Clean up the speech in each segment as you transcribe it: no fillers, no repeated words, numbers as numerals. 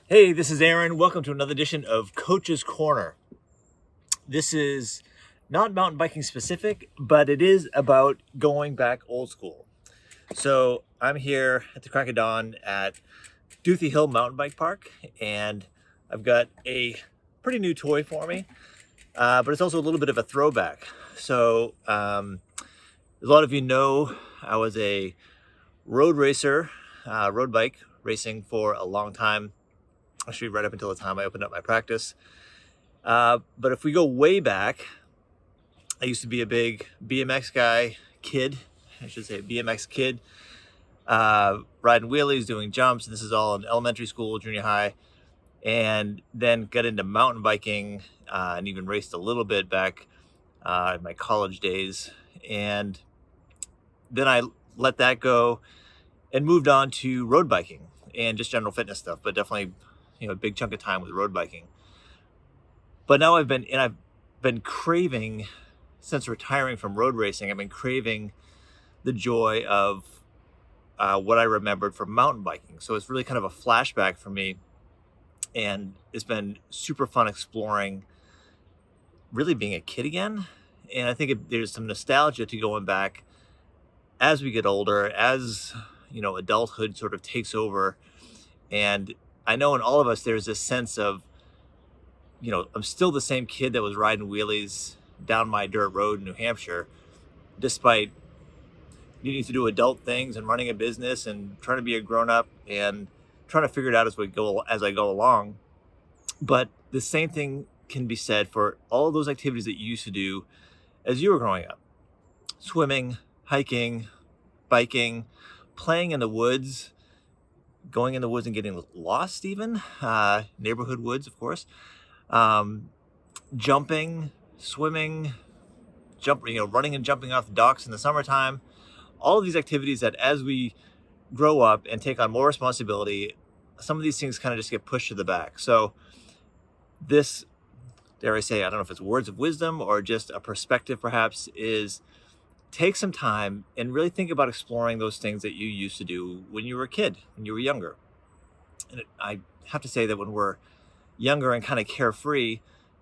Hey, this is Aaron. Welcome to another edition of Coach's Corner. This is not mountain biking specific, but it is about going back old school. So I'm here at the crack of dawn at Doothy Hill Mountain Bike Park, and I've got a pretty new toy for me, but it's also a little bit of a throwback. So a lot of you know I was a road racer, road bike racing for a long time. Actually, right up until the time I opened up my practice. But if we go way back, I used to be a big BMX kid, riding wheelies, doing jumps. This is all in elementary school, junior high, and then got into mountain biking and even raced a little bit back in my college days. And then I let that go and moved on to road biking and just general fitness stuff, but definitely a big chunk of time with road biking. But now I've been craving, since retiring from road racing, I've been craving the joy of what I remembered from mountain biking. So it's really kind of a flashback for me, and it's been super fun exploring really being a kid again. And I think there's some nostalgia to going back as we get older, as adulthood sort of takes over. And I know in all of us, there's this sense of, I'm still the same kid that was riding wheelies down my dirt road in New Hampshire, despite needing to do adult things and running a business and trying to be a grown up and trying to figure it out as I go along. But the same thing can be said for all of those activities that you used to do as you were growing up: swimming, hiking, biking, playing in the woods, going in the woods and getting lost, even neighborhood woods, of course, jumping, swimming, running and jumping off the docks in the summertime. All of these activities that, as we grow up and take on more responsibility, some of these things kind of just get pushed to the back. So this, dare I say, I don't know if it's words of wisdom or just a perspective perhaps, is take some time and really think about exploring those things that you used to do when you were a kid, when you were younger. And I have to say that when we're younger and kind of carefree,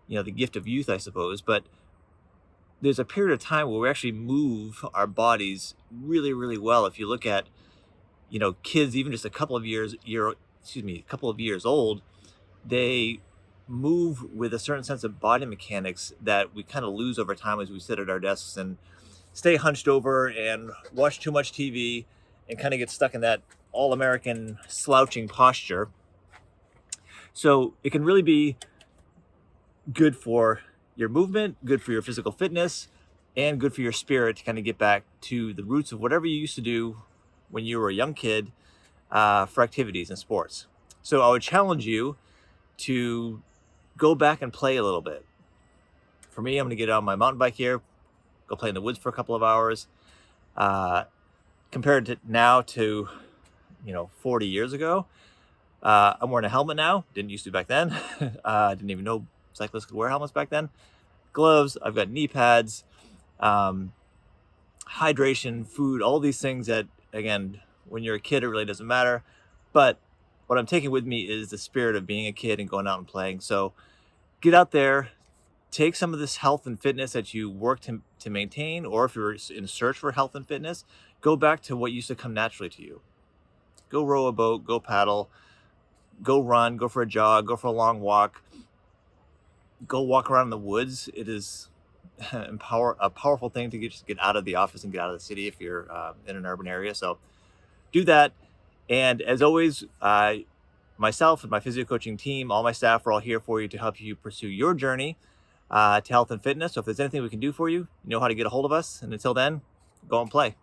the gift of youth, I suppose, but there's a period of time where we actually move our bodies really, really well. If you look at, kids, even just a couple of years old, they move with a certain sense of body mechanics that we kind of lose over time as we sit at our desks and stay hunched over and watch too much TV and kind of get stuck in that all-American slouching posture. So it can really be good for your movement, good for your physical fitness, and good for your spirit to kind of get back to the roots of whatever you used to do when you were a young kid for activities and sports. So I would challenge you to go back and play a little bit. For me, I'm going to get on my mountain bike here, go play in the woods for a couple of hours. Compared to now to 40 years ago, I'm wearing a helmet now. Didn't used to back then. Didn't even know cyclists could wear helmets back then. Gloves, I've got knee pads, hydration, food, all these things that, again, when you're a kid, it really doesn't matter. But what I'm taking with me is the spirit of being a kid and going out and playing. So get out there, take some of this health and fitness that you work to maintain, or if you're in search for health and fitness, go back to what used to come naturally to you. Go row a boat, go paddle, go run, go for a jog, go for a long walk, go walk around in the woods. It is a powerful thing to just get out of the office and get out of the city if you're in an urban area. So do that. And as always, myself and my physio coaching team, all my staff are all here for you to help you pursue your journey to health and fitness. So if there's anything we can do for you, you know how to get a hold of us. And until then, go and play.